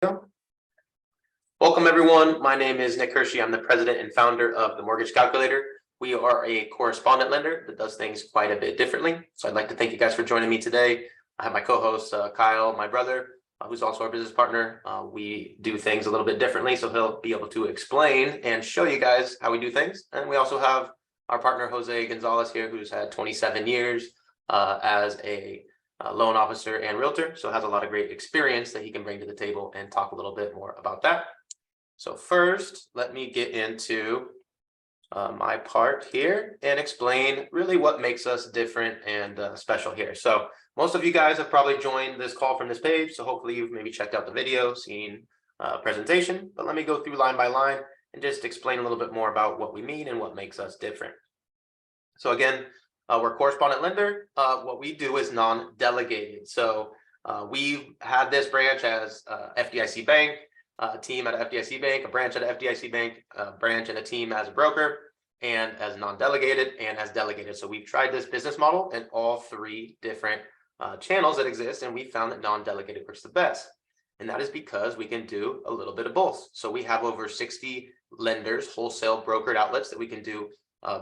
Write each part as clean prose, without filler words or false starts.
Welcome everyone. My name is Nick Hershey. I'm the president and founder of the Mortgage Calculator. We are a correspondent lender that does things quite a bit differently. So I'd like to thank you guys for joining me today. I have my co-host Kyle, my brother, who's also our business partner. We do things a little bit differently, so he'll be able to explain and show you guys how we do things. And we also have our partner Jose Gonzalez here, who's had 27 years as a loan officer and realtor, so has a lot of great experience that he can bring to the table and talk a little bit more about that. So first, let me get into my part here and explain really what makes us different and special here. So most of you guys have probably joined this call from this page, so hopefully you've maybe checked out the video, seen a presentation, but let me go through line by line and just explain a little bit more about what we mean and what makes us different. So again, we're a correspondent lender. What we do is non-delegated. So we had this branch as FDIC Bank, a team at a FDIC Bank, a branch at a FDIC Bank, a branch and a team as a broker, and as non-delegated and as delegated. So we've tried this business model in all three different channels that exist, and we found that non-delegated works the best. And that is because we can do a little bit of both. So we have over 60 lenders, wholesale brokered outlets that we can do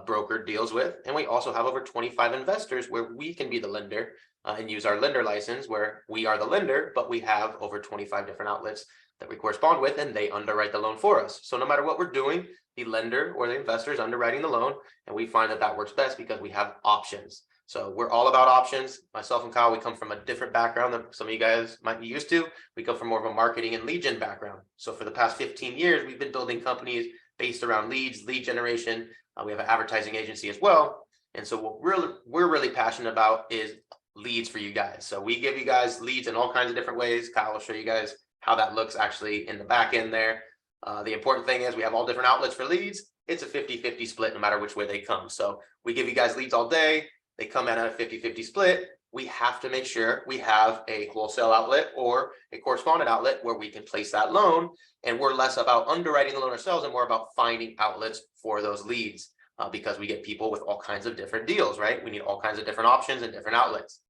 brokered deals with. And we also have over 25 investors where we can be the lender and use our lender license where we are the lender, but we have over 25 different outlets that we correspond with, and they underwrite the loan for us. So no matter what we're doing, the lender or the investor is underwriting the loan, and we find that that works best because we have options. So we're all about options. Myself and Kyle, we come from a different background than some of you guys might be used to. We come from more of a marketing and lead gen background. So for the past 15 years, we've been building companies based around leads, lead generation. We have an advertising agency as well. And so what we're really passionate about is leads for you guys. So we give you guys leads in all kinds of different ways. Kyle will show you guys how that looks actually in the back end there. The important thing is we have all different outlets for leads. It's a 50-50 split no matter which way they come. So we give you guys leads all day. They come in at a 50-50 split. We have to make sure we have a wholesale outlet or a correspondent outlet where we can place that loan. And we're less about underwriting the loan ourselves and more about finding outlets for those leads because we get people with all kinds of different deals, right? We need all kinds of different options and different outlets.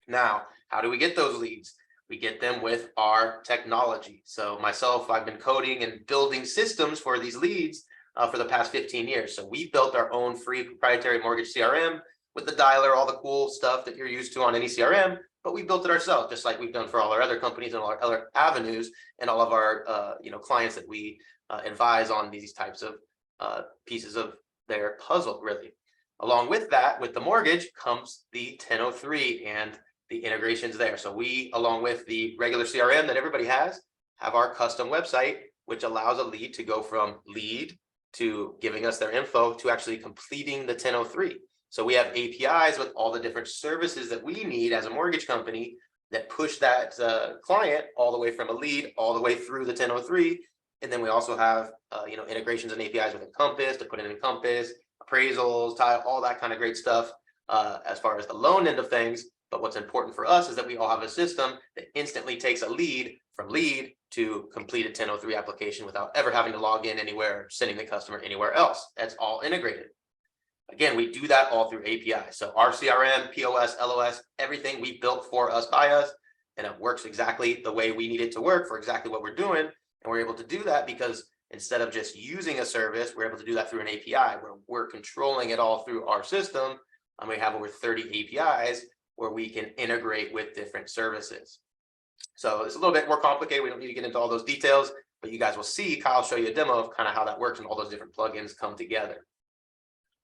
Now, how do we get those leads? We get them with our technology. So myself, I've been coding and building systems for these leads for the past 15 years. So we built our own free proprietary mortgage CRM with the dialer, all the cool stuff that you're used to on any CRM, but we built it ourselves, just like we've done for all our other companies and all our other avenues and all of our clients that we advise on these types of pieces of their puzzle, really. Along with that, with the mortgage comes the 1003 and the integrations there. So we, along with the regular CRM that everybody has, have our custom website, which allows a lead to go from lead to giving us their info to actually completing the 1003. So we have APIs with all the different services that we need as a mortgage company that push that client all the way from a lead all the way through the 1003. And then we also have integrations and APIs with Encompass to put in Encompass, appraisals, title, all that kind of great stuff as far as the loan end of things. But what's important for us is that we all have a system that instantly takes a lead from lead to completed 1003 application without ever having to log in anywhere, or sending the customer anywhere else. That's all integrated. Again, we do that all through API. So our CRM, POS, LOS, everything we built for us by us, and it works exactly the way we need it to work for exactly what we're doing. And we're able to do that because instead of just using a service, we're able to do that through an API where we're controlling it all through our system. And we have over 30 APIs where we can integrate with different services. So it's a little bit more complicated. We don't need to get into all those details, but you guys will see, Kyle show you a demo of kind of how that works and all those different plugins come together.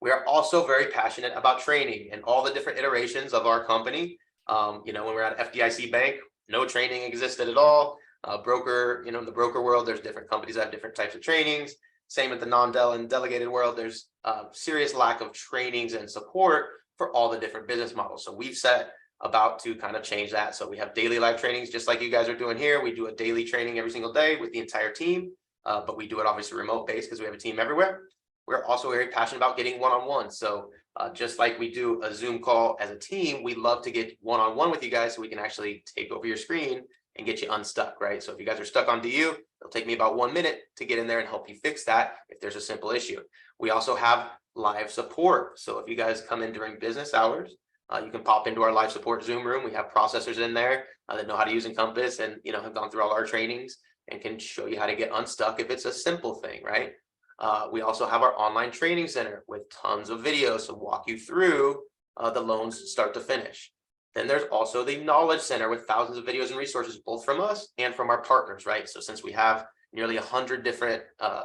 We are also very passionate about training and all the different iterations of our company. When we're at FDIC Bank, no training existed at all. Broker, in the broker world, there's different companies that have different types of trainings. Same with the non-del and delegated world. There's a serious lack of trainings and support for all the different business models. So we've set about to kind of change that. So we have daily live trainings, just like you guys are doing here. We do a daily training every single day with the entire team, but we do it obviously remote based because we have a team everywhere. We're also very passionate about getting one-on-one. So just like we do a Zoom call as a team, we love to get one-on-one with you guys so we can actually take over your screen and get you unstuck, right? So if you guys are stuck on DU, it'll take me about 1 minute to get in there and help you fix that if there's a simple issue. We also have live support. So if you guys come in during business hours, you can pop into our live support Zoom room. We have processors in there that know how to use Encompass and have gone through all our trainings and can show you how to get unstuck if it's a simple thing, right? We also have our online training center with tons of videos to walk you through the loans start to finish. Then there's also the knowledge center with thousands of videos and resources, both from us and from our partners, right? So since we have nearly 100 different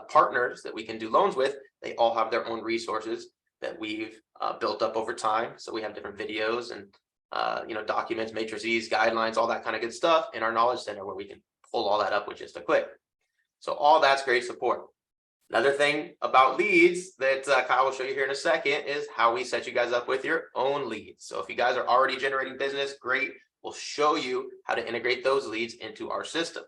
partners that we can do loans with, they all have their own resources that we've built up over time. So we have different videos and documents, matrices, guidelines, all that kind of good stuff in our knowledge center where we can pull all that up with just a click. So all that's great support. Another thing about leads that Kyle will show you here in a second is how we set you guys up with your own leads. So if you guys are already generating business, great. We'll show you how to integrate those leads into our system.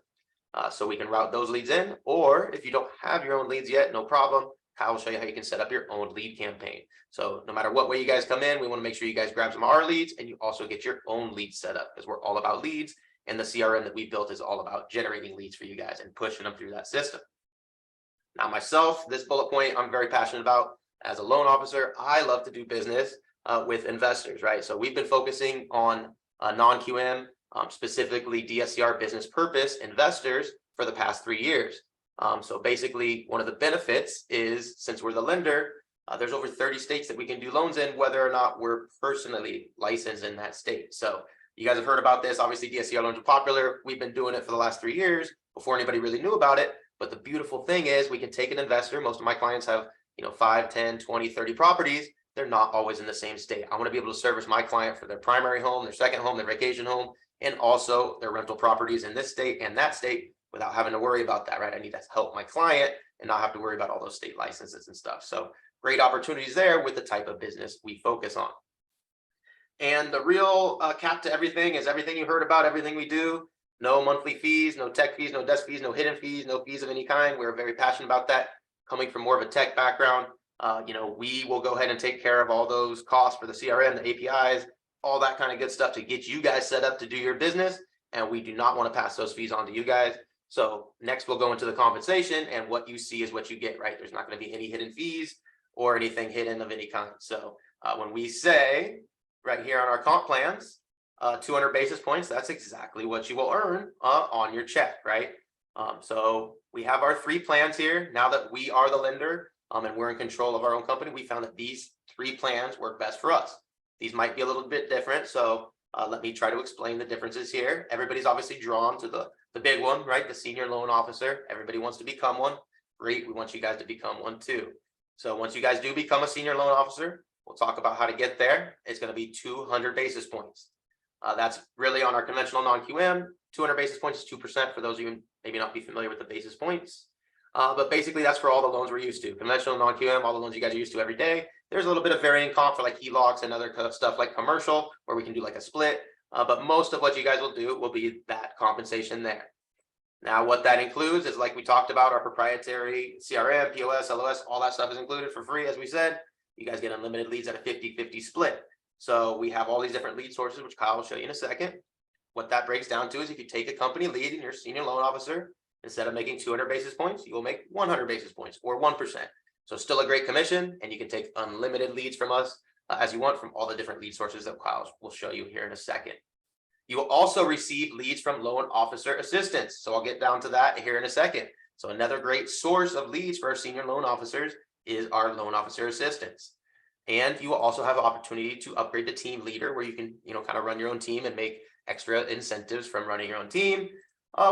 So we can route those leads in, or if you don't have your own leads yet, no problem. Kyle will show you how you can set up your own lead campaign. So no matter what way you guys come in, we want to make sure you guys grab some of our leads and you also get your own leads set up, because we're all about leads, and the CRM that we built is all about generating leads for you guys and pushing them through that system. Now myself, this bullet point I'm very passionate about. As a loan officer, I love to do business with investors, right? So we've been focusing on non-QM, specifically DSCR business purpose investors for the past 3 years. So basically one of the benefits is, since we're the lender, there's over 30 states that we can do loans in, whether or not we're personally licensed in that state. So you guys have heard about this. Obviously DSCR loans are popular. We've been doing it for the last 3 years before anybody really knew about it. But the beautiful thing is we can take an investor. Most of my clients have 5, 10, 20, 30 properties. They're not always in the same state. I want to be able to service my client for their primary home, their second home, their vacation home, and also their rental properties in this state and that state without having to worry about that, right? I need to help my client and not have to worry about all those state licenses and stuff. So great opportunities there with the type of business we focus on. And the real cap to everything is everything you heard about, everything we do. No monthly fees, no tech fees, no desk fees, no hidden fees, no fees of any kind. We're very passionate about that. Coming from more of a tech background, we will go ahead and take care of all those costs for the CRM, the APIs, all that kind of good stuff to get you guys set up to do your business. And we do not want to pass those fees on to you guys. So next we'll go into the compensation, and what you see is what you get, right? There's not going to be any hidden fees or anything hidden of any kind. So when we say right here on our comp plans, 200 basis points, that's exactly what you will earn on your check, right? So we have our 3 plans here. Now that we are the lender and we're in control of our own company, we found that these 3 plans work best for us. These might be a little bit different, so let me try to explain the differences here. Everybody's obviously drawn to the big one, right? The senior loan officer. Everybody wants to become one. Great, we want you guys to become one too. So once you guys do become a senior loan officer, we'll talk about how to get there. It's going to be 200 basis points. That's really on our conventional non-QM. 200 basis points is 2% for those of you who maybe not be familiar with the basis points. But basically that's for all the loans we're used to. Conventional non-QM, all the loans you guys are used to every day. There's a little bit of varying comp for like HELOCs and other stuff like commercial, where we can do like a split. But most of what you guys will do will be that compensation there. Now what that includes is, like we talked about, our proprietary CRM, POS, LOS, all that stuff is included for free. As we said, you guys get unlimited leads at a 50-50 split. So we have all these different lead sources, which Kyle will show you in a second. What that breaks down to is, if you take a company lead and you're a senior loan officer, instead of making 200 basis points, you will make 100 basis points or 1%. So still a great commission, and you can take unlimited leads from us as you want from all the different lead sources that Kyle will show you here in a second. You will also receive leads from loan officer assistants. So I'll get down to that here in a second. So another great source of leads for our senior loan officers is our loan officer assistants. And you will also have an opportunity to upgrade to team leader, where you can, kind of run your own team and make extra incentives from running your own team.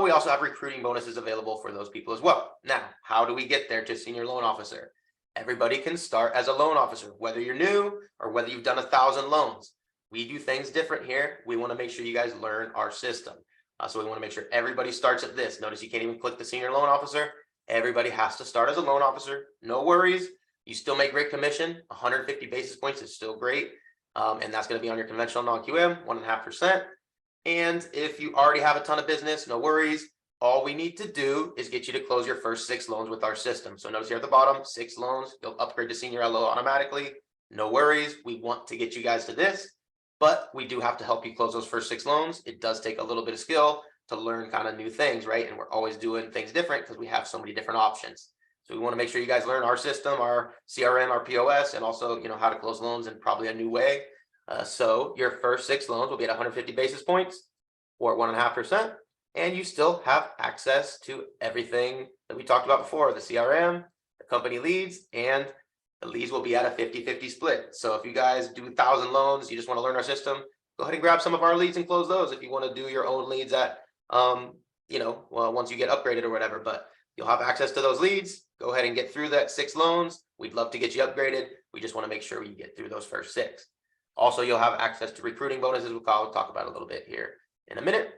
We also have recruiting bonuses available for those people as well. Now, how do we get there to senior loan officer? Everybody can start as a loan officer, whether you're new or whether you've done 1,000 loans. We do things different here. We want to make sure you guys learn our system. So we want to make sure everybody starts at this. Notice you can't even click the senior loan officer. Everybody has to start as a loan officer. No worries. You still make great commission. 150 basis points is still great. And that's going to be on your conventional non-QM, 1.5%. And if you already have a ton of business, no worries. All we need to do is get you to close your first 6 loans with our system. So notice here at the bottom, 6 loans, you'll upgrade to senior LO automatically. No worries. We want to get you guys to this, but we do have to help you close those first 6 loans. It does take a little bit of skill to learn kind of new things, right? And we're always doing things different because we have so many different options. So we want to make sure you guys learn our system, our CRM, our POS, and also, how to close loans in probably a new way. So your first 6 loans will be at 150 basis points or 1.5%. and you still have access to everything that we talked about before, the CRM, the company leads, and the leads will be at a 50-50 split. So if you guys do 1,000 loans, you just want to learn our system, go ahead and grab some of our leads and close those. If you want to do your own leads at, well, once you get upgraded or whatever, but you'll have access to those leads. Go ahead and get through that 6 loans. We'd love to get you upgraded. We just want to make sure you get through those first 6. Also, you'll have access to recruiting bonuses, which I'll talk about a little bit here in a minute.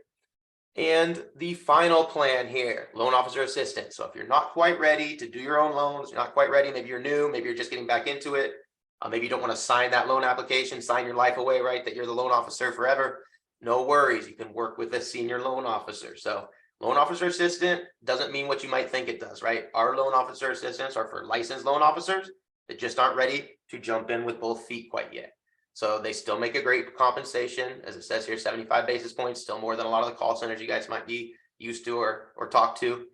And the final plan here, loan officer assistant. So if you're not quite ready to do your own loans, you're not quite ready, maybe you're new, maybe you're just getting back into it, maybe you don't want to sign that loan application, sign your life away, right, that you're the loan officer forever. No worries, you can work with a senior loan officer. So loan officer assistant doesn't mean what you might think it does, right? Our loan officer assistants are for licensed loan officers that just aren't ready to jump in with both feet quite yet. So they still make a great compensation, as it says here, 75 basis points, still more than a lot of the call centers you guys might be used to or talk to.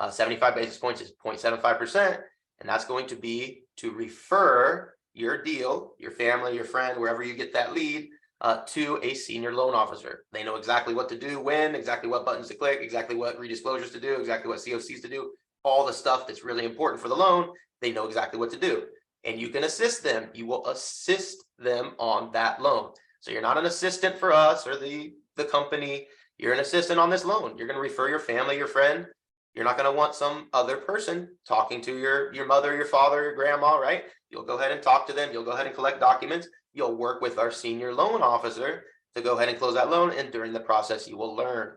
75 basis points is 0.75%, and that's going to be to refer your deal, your family, your friend, wherever you get that lead, to a senior loan officer. They know exactly what to do, when, exactly what buttons to click, exactly what redisclosures to do, exactly what COCs to do, all the stuff that's really important for the loan. They know exactly what to do. And you can assist them. You will assist them on that loan. So you're not an assistant for us or the company. You're an assistant on this loan. You're going to refer your family, your friend. You're not going to want some other person talking to your mother, your father, your grandma, right? You'll go ahead and talk to them. You'll go ahead and collect documents. You'll work with our senior loan officer to go ahead and close that loan. And during the process, you will learn.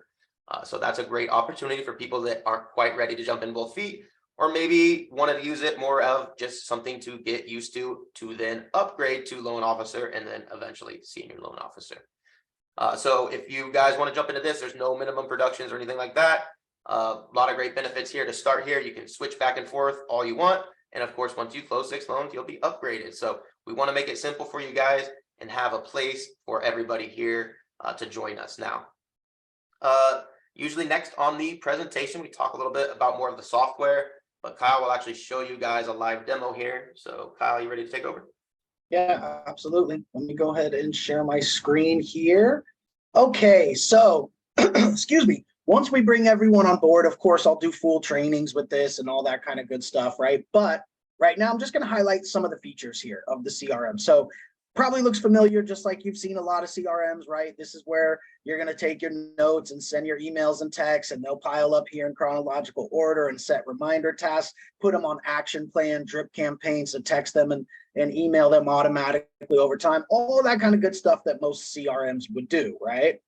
So that's a great opportunity for people that aren't quite ready to jump in both feet, or maybe wanted to use it more of just something to get used to then upgrade to loan officer and then eventually senior loan officer. So if you guys want to jump into this, there's no minimum productions or anything like that. A lot of great benefits here to start here. You can switch back and forth all you want. And of course, once you close 6 loans, you'll be upgraded. So we want to make it simple for you guys and have a place for everybody here to join us now. Usually next on the presentation, we talk a little bit about more of the software, but Kyle will actually show you guys a live demo here. So Kyle, you ready to take over? Yeah, absolutely. Let me go ahead and share my screen here. Okay, so excuse me. Once we bring everyone on board, of course, I'll do full trainings with this and all that kind of good stuff, right? But right now, I'm just going to highlight some of the features here of the CRM. So probably looks familiar, just like you've seen a lot of CRMs, right? This is where you're going to take your notes and send your emails and texts, and they'll pile up here in chronological order and set reminder tasks, put them on action plan, drip campaigns to text them and email them automatically over time, all that kind of good stuff that most CRMs would do, right?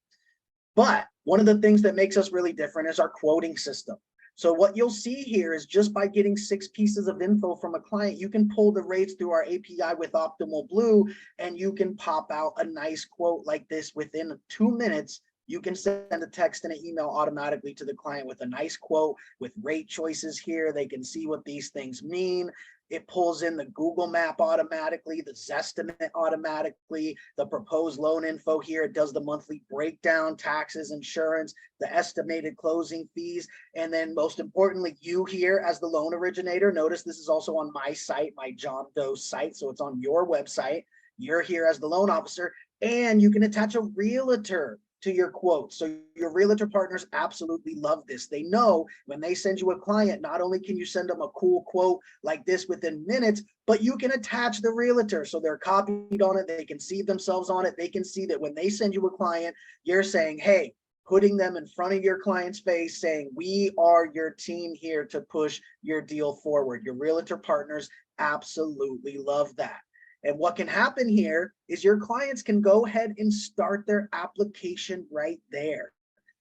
But one of the things that makes us really different is our quoting system. So what you'll see here is just by getting 6 pieces of info from a client, you can pull the rates through our API with Optimal Blue, and you can pop out a nice quote like this within 2 minutes. You can send a text and an email automatically to the client with a nice quote with rate choices here. They can see what these things mean. It pulls in the Google map automatically, the Zestimate automatically, the proposed loan info here. It does the monthly breakdown, taxes, insurance, the estimated closing fees. And then most importantly, you here as the loan originator, notice this is also on my site, my John Doe site. So it's on your website. You're here as the loan officer, and you can attach a realtor to your quote. So your realtor partners absolutely love this. They know when they send you a client, not only can you send them a cool quote like this within minutes, but you can attach the realtor. So they're copied on it. They can see themselves on it. They can see that when they send you a client, you're saying, hey, putting them in front of your client's face, saying, we are your team here to push your deal forward. Your realtor partners absolutely love that. And what can happen here is your clients can go ahead and start their application right there.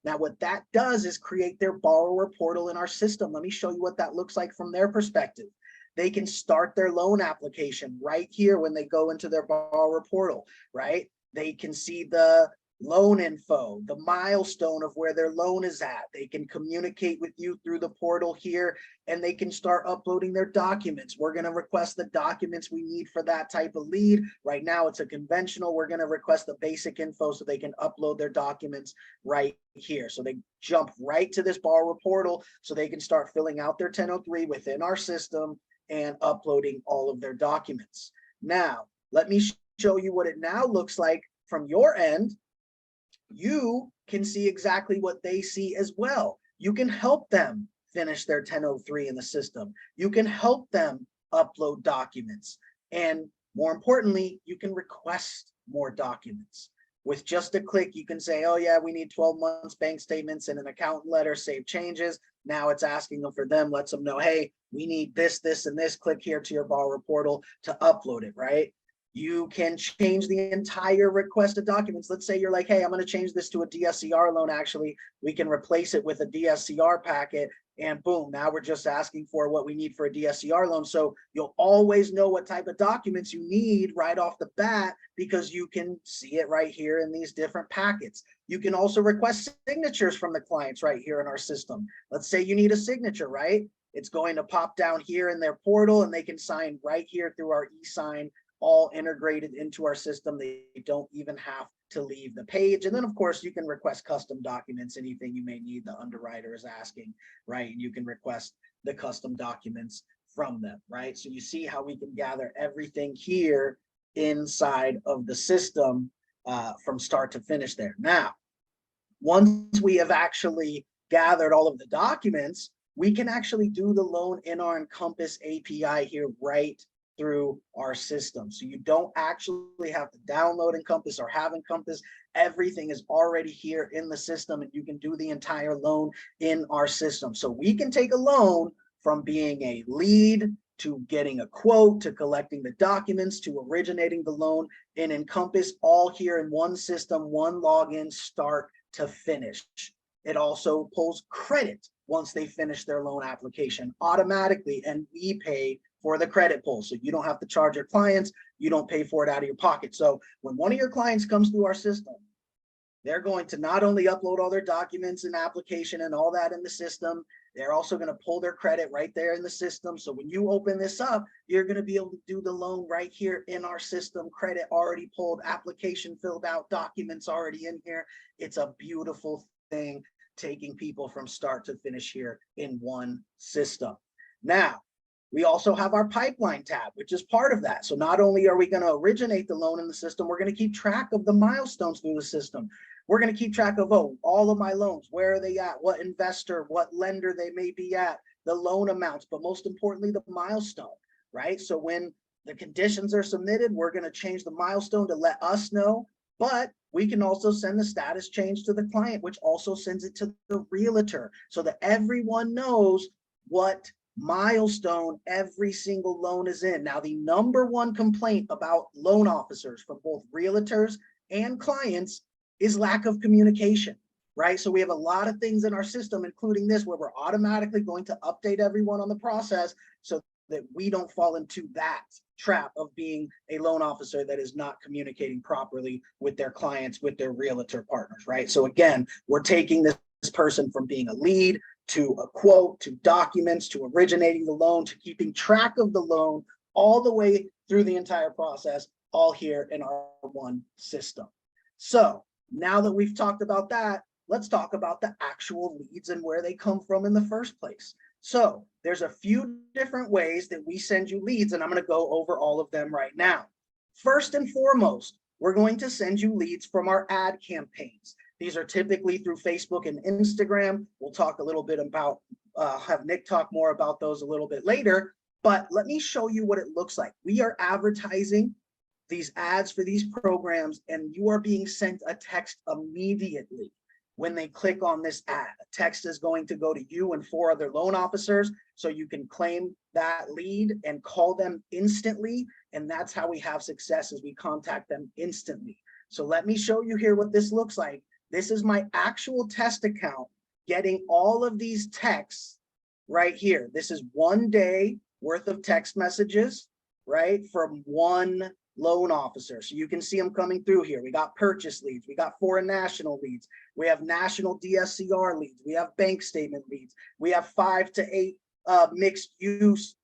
Now, what that does is create their borrower portal in our system. Let me show you what that looks like from their perspective. They can start their loan application right here when they go into their borrower portal, right? They can see the loan info, the milestone of where their loan is at. They can communicate with you through the portal here, and they can start uploading their documents. We're going to request the documents we need for that type of lead. Right now, it's a conventional. We're going to request the basic info so they can upload their documents right here. So they jump right to this borrower portal so they can start filling out their 1003 within our system and uploading all of their documents. Now, let me show you what it now looks like from your end. You can see exactly what they see as well. You can help them finish their 1003 in the system. You can help them upload documents. And more importantly, you can request more documents. With just a click, you can say, oh yeah, we need 12 months bank statements and an account letter, save changes. Now it's asking them for them, lets them know, hey, we need this, this, and this. Click here to your borrower portal to upload it, right? You can change the entire request of documents. Let's say you're like, hey, I'm going to change this to a DSCR loan. Actually, we can replace it with a DSCR packet, and boom, now we're just asking for what we need for a DSCR loan. So you'll always know what type of documents you need right off the bat because you can see it right here in these different packets. You can also request signatures from the clients right here in our system. Let's say you need a signature, right? It's going to pop down here in their portal and they can sign right here through our e-sign, all integrated into our system. They don't even have to leave the page. And then of course you can request custom documents, anything you may need, the underwriter is asking, right? And you can request the custom documents from them, right? So you see how we can gather everything here inside of the system from start to finish there. Now, once we have actually gathered all of the documents, we can actually do the loan in our Encompass API here right through our system. So you don't actually have to download Encompass or have Encompass. Everything is already here in the system and you can do the entire loan in our system. So we can take a loan from being a lead to getting a quote, to collecting the documents, to originating the loan in Encompass, all here in one system, one login, start to finish. It also pulls credit once they finish their loan application automatically, and we pay for the credit pull. So you don't have to charge your clients, you don't pay for it out of your pocket. So when one of your clients comes through our system, they're going to not only upload all their documents and application and all that in the system, they're also going to pull their credit right there in the system. So when you open this up, you're going to be able to do the loan right here in our system, credit already pulled, application filled out, documents already in here. It's a beautiful thing, taking people from start to finish here in one system. Now, we also have our pipeline tab, which is part of that. So not only are we going to originate the loan in the system, we're going to keep track of the milestones through the system. We're going to keep track of, oh, all of my loans, where are they at, what investor, what lender they may be at, the loan amounts, but most importantly, the milestone, right? So when the conditions are submitted, we're going to change the milestone to let us know, but we can also send the status change to the client, which also sends it to the realtor so that everyone knows what milestone every single loan is in. Now, the number one complaint about loan officers from both realtors and clients is lack of communication, right? So we have a lot of things in our system, including this, where we're automatically going to update everyone on the process so that we don't fall into that trap of being a loan officer that is not communicating properly with their clients, with their realtor partners, right? So again, we're taking this person from being a lead to a quote, to documents, to originating the loan, to keeping track of the loan, all the way through the entire process, all here in our one system. So now that we've talked about that, let's talk about the actual leads and where they come from in the first place. So there's a few different ways that we send you leads, and I'm going to go over all of them right now. First and foremost, we're going to send you leads from our ad campaigns. These are typically through Facebook and Instagram. We'll talk a little bit about, have Nick talk more about those a little bit later, but let me show you what it looks like. We are advertising these ads for these programs, and you are being sent a text immediately when they click on this ad. A text is going to go to you and 4 other loan officers, so you can claim that lead and call them instantly, and that's how we have success, is we contact them instantly. So let me show you here what this looks like. This is my actual test account getting all of these texts right here. This is 1 day worth of text messages, right, from one loan officer. So you can see them coming through here. We got purchase leads, we got foreign national leads, we have national DSCR leads, we have bank statement leads, we have 5 to 8 mixed use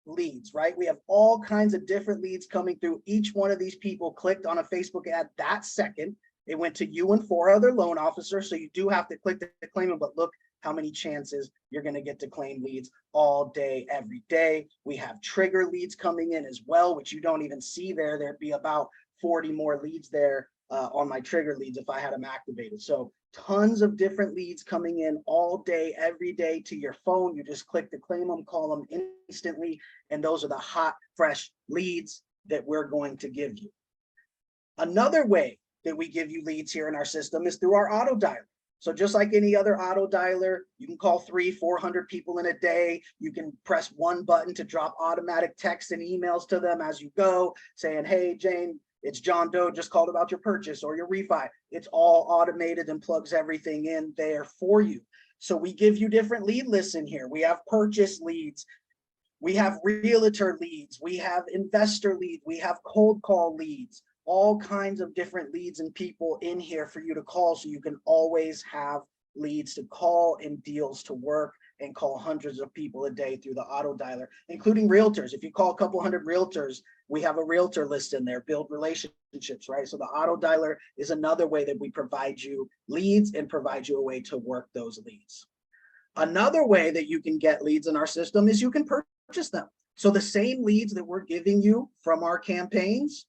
leads, right? We have all kinds of different leads coming through. Each one of these people clicked on a Facebook ad that second. It went to you and 4 other loan officers. So you do have to click to claim them, but look how many chances you're going to get to claim leads all day, every day. We have trigger leads coming in as well, which you don't even see there. There'd be about 40 more leads there on my trigger leads if I had them activated. So tons of different leads coming in all day, every day to your phone. You just click to claim them, call them instantly. And those are the hot, fresh leads that we're going to give you. Another way that we give you leads here in our system is through our auto dialer. So just like any other auto dialer, you can call 300-400 people in a day. You can press one button to drop automatic texts and emails to them as you go, saying, hey, Jane, it's John Doe, just called about your purchase or your refi. It's all automated and plugs everything in there for you. So we give you different lead lists in here. We have purchase leads. We have realtor leads. We have investor leads. We have cold call leads. All kinds of different leads and people in here for you to call, so you can always have leads to call and deals to work and call hundreds of people a day through the auto dialer, including realtors. If you call a couple hundred realtors, we have a realtor list in there, build relationships, right? So the auto dialer is another way that we provide you leads and provide you a way to work those leads. Another way that you can get leads in our system is you can purchase them. So the same leads that we're giving you from our campaigns,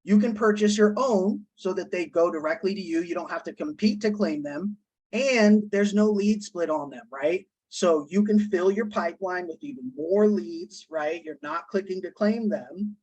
you can purchase your own so that they go directly to you. You don't have to compete to claim them. And there's no lead split on them, right? So you can fill your pipeline with even more leads, right? You're not clicking to claim them,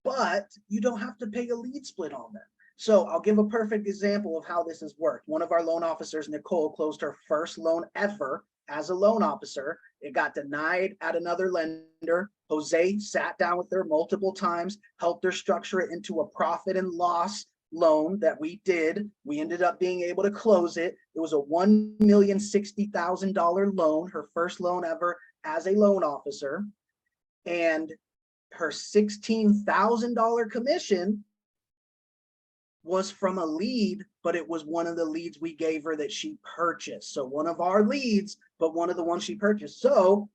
but you don't have to pay a lead split on them. So I'll give a perfect example of how this has worked. One of our loan officers, Nicole, closed her first loan ever as a loan officer. It got denied at another lender. Jose sat down with her multiple times, helped her structure it into a profit and loss loan that we did. We ended up being able to close it. It was a $1,060,000 loan, her first loan ever as a loan officer. And her $16,000 commission was from a lead, but it was one of the leads we gave her that she purchased. So one of our leads, but one of the ones she purchased. So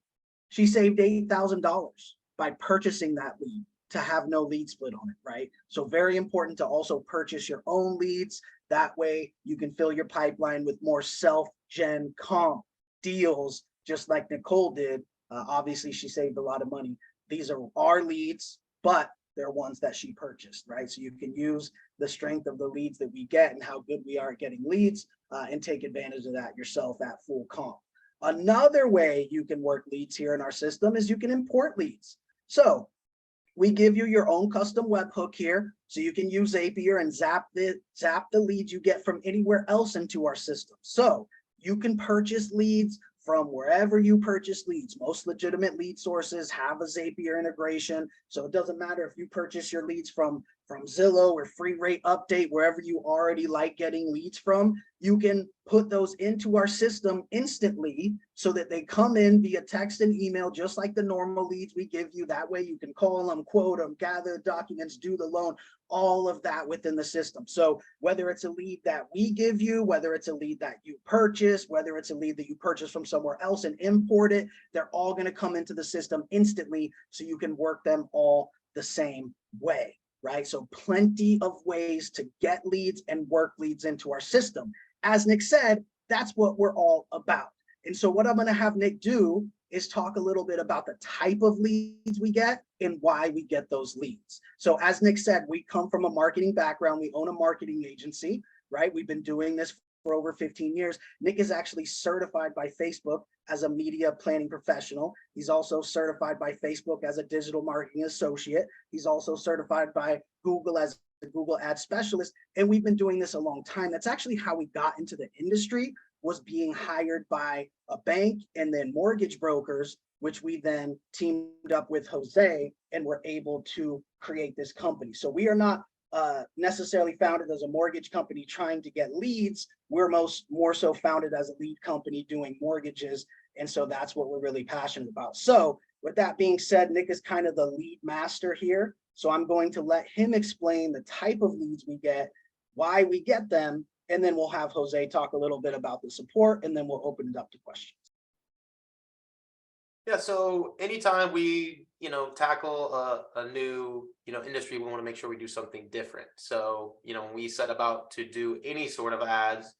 she saved $8,000 by purchasing that lead to have no lead split on it, right? So very important to also purchase your own leads. That way you can fill your pipeline with more self-gen comp deals, just like Nicole did. Obviously, she saved a lot of money. These are our leads, but they're ones that she purchased, right? So you can use the strength of the leads that we get and how good we are at getting leads and take advantage of that yourself at full comp. Another way you can work leads here in our system is you can import leads. So we give you your own custom webhook here, so you can use Zapier and zap the leads you get from anywhere else into our system. So you can purchase leads from wherever you purchase leads. Most legitimate lead sources have a Zapier integration. So it doesn't matter if you purchase your leads from Zillow or Free Rate Update, wherever you already like getting leads from, you can put those into our system instantly so that they come in via text and email, just like the normal leads we give you. That way you can call them, quote them, gather documents, do the loan, all of that within the system. So whether it's a lead that we give you, whether it's a lead that you purchase, whether it's a lead that you purchase from somewhere else and import it, they're all going to come into the system instantly, so you can work them all the same way, right? So plenty of ways to get leads and work leads into our system. As Nick said, that's what we're all about. And so what I'm going to have Nick do is talk a little bit about the type of leads we get and why we get those leads. So as Nick said, we come from a marketing background. We own a marketing agency, right? We've been doing this for over 15 years. Nick is actually certified by Facebook as a media planning professional. He's also certified by Facebook as a digital marketing associate. He's also certified by Google as a Google ad specialist. And we've been doing this a long time. That's actually how we got into the industry, was being hired by a bank and then mortgage brokers, which we then teamed up with Jose and were able to create this company. So we are not necessarily founded as a mortgage company trying to get leads. We're more so founded as a lead company doing mortgages. And so that's what we're really passionate about. So with that being said, Nick is kind of the lead master here. So I'm going to let him explain the type of leads we get, why we get them, and then we'll have Jose talk a little bit about the support, and then we'll open it up to questions. Yeah, so anytime we, tackle a new, industry, we want to make sure we do something different. So, when we set about to do any sort of ads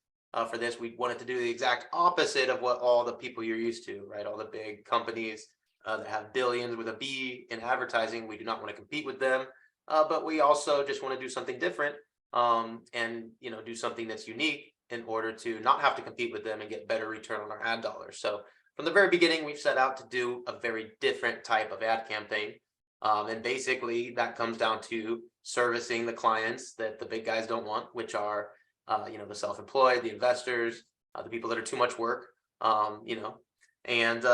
for this, we wanted to do the exact opposite of what all the people you're used to, right? All the big companies that have billions with a B in advertising. We do not want to compete with them, but we also just want to do something different and do something that's unique in order to not have to compete with them and get better return on our ad dollars. So from the very beginning, we've set out to do a very different type of ad campaign. And basically that comes down to servicing the clients that the big guys don't want, which are, the self-employed, the investors, the people that are too much work, and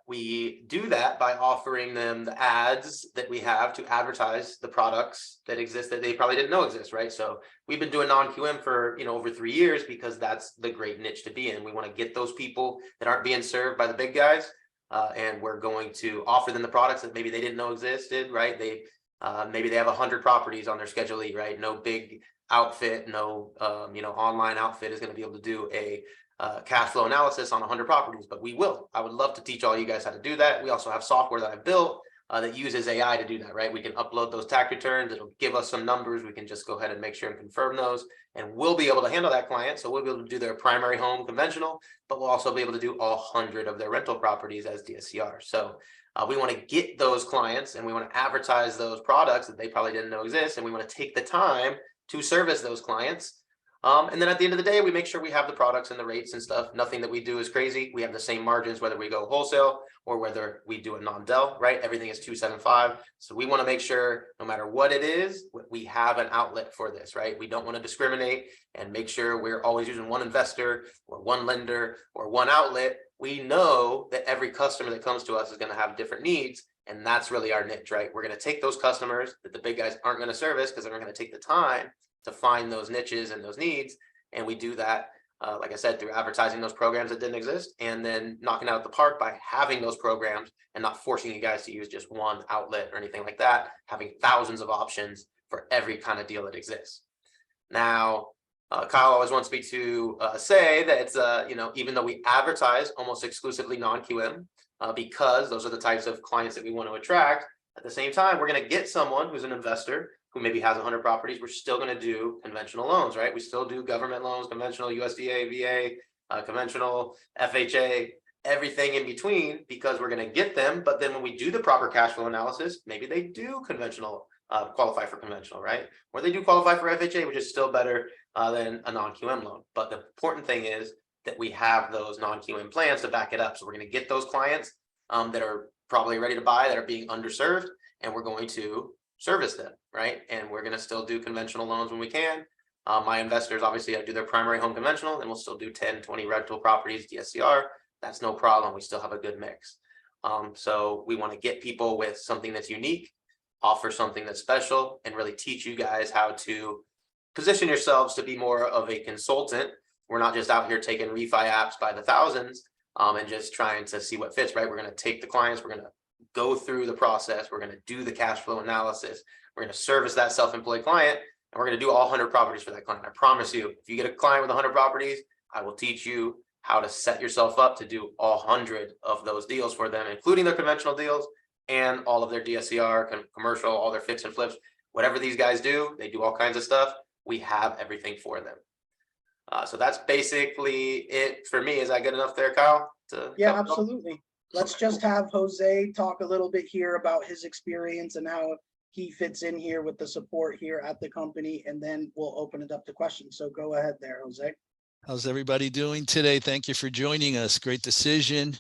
we do that by offering them the ads that we have to advertise the products that exist that they probably didn't know exist, right? So we've been doing non-QM for, over 3 years because that's the great niche to be in. We want to get those people that aren't being served by the big guys, and we're going to offer them the products that maybe they didn't know existed, right? Maybe they have 100 properties on their Schedule E, right? No big outfit, no, online outfit is going to be able to do a cash flow analysis on 100 properties, but we will. I would love to teach all you guys how to do that. We also have software that I've built that uses AI to do that, right? We can upload those tax returns. It'll give us some numbers. We can just go ahead and make sure and confirm those, and we'll be able to handle that client. So we'll be able to do their primary home conventional, but we'll also be able to do all 100 of their rental properties as DSCR. So we want to get those clients and we want to advertise those products that they probably didn't know exist, and we want to take the time to service those clients. And then at the end of the day, we make sure we have the products and the rates and stuff. Nothing that we do is crazy. We have the same margins, whether we go wholesale or whether we do a non-del, right? Everything is 275. So we want to make sure no matter what it is, we have an outlet for this, right? We don't want to discriminate and make sure we're always using one investor or one lender or one outlet. We know that every customer that comes to us is going to have different needs. And that's really our niche, right? We're going to take those customers that the big guys aren't going to service because they're not going to take the time to find those niches and those needs. And we do that, like I said, through advertising those programs that didn't exist, and then knocking out the park by having those programs and not forcing you guys to use just one outlet or anything like that, having thousands of options for every kind of deal that exists. Now, Kyle always wants me to say that it's, even though we advertise almost exclusively non-QM, because those are the types of clients that we want to attract, at the same time, we're going to get someone who's an investor who maybe has 100 properties. We're still going to do conventional loans, right? We still do government loans, conventional USDA, VA, conventional FHA, everything in between, because we're going to get them. But then when we do the proper cash flow analysis, maybe they do conventional, qualify for conventional, right? Or they do qualify for FHA, which is still better than a non-QM loan. But the important thing is that we have those non-QM plans to back it up. So we're going to get those clients that are probably ready to buy, that are being underserved, and we're going to service them, right? And we're going to still do conventional loans when we can. My investors, obviously, I do their primary home conventional, and we'll still do 10, 20 rental properties, DSCR. That's no problem. We still have a good mix. So we want to get people with something that's unique, offer something that's special, and really teach you guys how to position yourselves to be more of a consultant. We're not just out here taking refi apps by the thousands and just trying to see what fits, right? We're going to take the clients, we're going to go through the process, we're going to do the cash flow analysis, we're going to service that self-employed client, and we're going to do all 100 properties for that client. I promise you, if you get a client with 100 properties, I will teach you how to set yourself up to do all 100 of those deals for them, including their conventional deals and all of their DSCR, commercial, all their fix and flips. Whatever these guys do, they do all kinds of stuff. We have everything for them. So that's basically it for me. Is that good enough there, Kyle? Yeah, absolutely. Let's just have Jose talk a little bit here about his experience and how he fits in here with the support here at the company, and then we'll open it up to questions. So go ahead there, Jose. How's everybody doing today? Thank you for joining us. Great decision.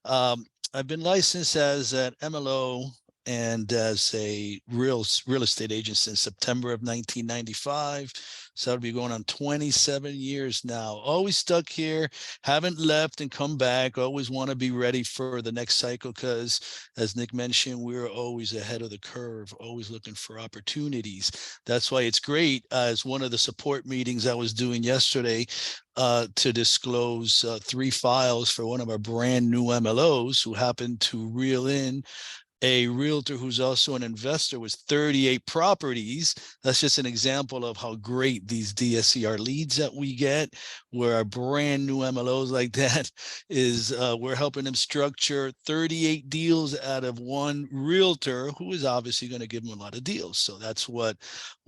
I've been licensed as an MLO and as a real estate agent since September of 1995. So I'll be going on 27 years now. Always stuck here, haven't left and come back. Always want to be ready for the next cycle because, as Nick mentioned, we're always ahead of the curve, always looking for opportunities. That's why it's great, as one of the support meetings I was doing yesterday, to disclose 3 files for one of our brand new MLOs who happened to reel in a realtor who's also an investor with 38 properties. That's just an example of how great these DSCR leads that we get. where our brand new MLOs like that is we're helping them structure 38 deals out of one realtor who is obviously going to give them a lot of deals. So that's what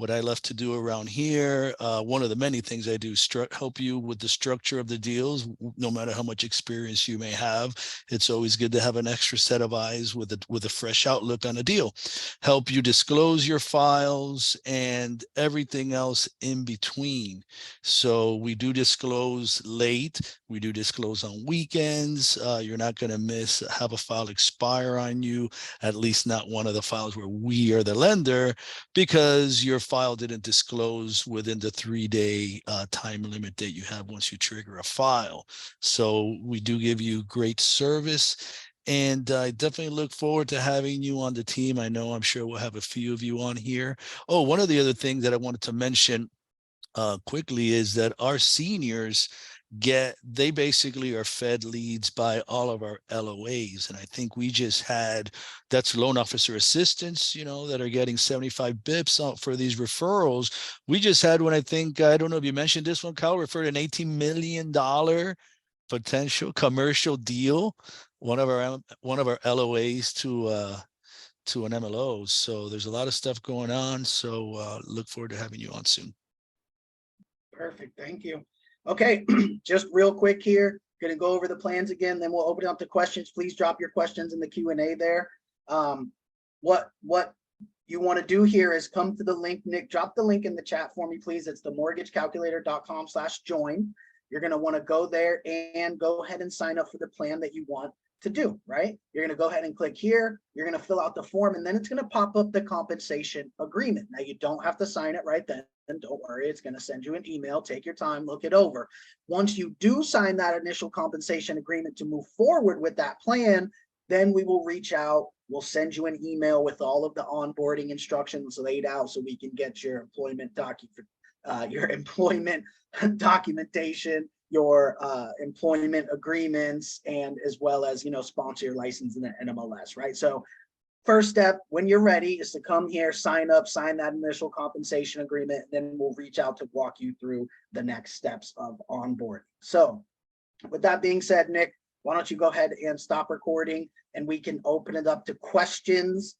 I love to do around here. One of the many things I do, help you with the structure of the deals. No matter how much experience you may have, it's always good to have an extra set of eyes with a fresh outlook on a deal. Help you disclose your files and everything else in between. So we do disclose late. We do disclose on weekends. You're not going to have a file expire on you, at least not one of the files where we are the lender, because your file didn't disclose within the 3-day time limit that you have once you trigger a file. So we do give you great service. And I definitely look forward to having you on the team. I'm sure we'll have a few of you on here. Oh, one of the other things that I wanted to mention quickly is that our seniors they basically are fed leads by all of our LOAs. And I think we just that's loan officer assistants, that are getting 75 bips out for these referrals. We just had one, I don't know if you mentioned this one, Kyle, referred an $18 million potential commercial deal, one of our LOAs to an MLO. So there's a lot of stuff going on. So look forward to having you on soon. Perfect. Thank you. Okay, just real quick here, going to go over the plans again, then we'll open it up to questions. Please drop your questions in the Q&A there. What you want to do here is come to the link. Nick, drop the link in the chat for me, please. It's themortgagecalculator.com/join. You're going to want to go there and go ahead and sign up for the plan that you want to do, right? You're going to go ahead and click here. You're going to fill out the form, and then it's going to pop up the compensation agreement. Now, you don't have to sign it right then. And don't worry, it's going to send you an email. Take your time, look it over. Once you do sign that initial compensation agreement to move forward with that plan, then we will reach out. We'll send you an email with all of the onboarding instructions laid out so we can get your employment documentation, your employment agreements, and as well as, sponsor your license in the MLS, right? So first step, when you're ready, is to come here, sign up, sign that initial compensation agreement, and then we'll reach out to walk you through the next steps of onboarding. So with that being said, Nick, why don't you go ahead and stop recording, and we can open it up to questions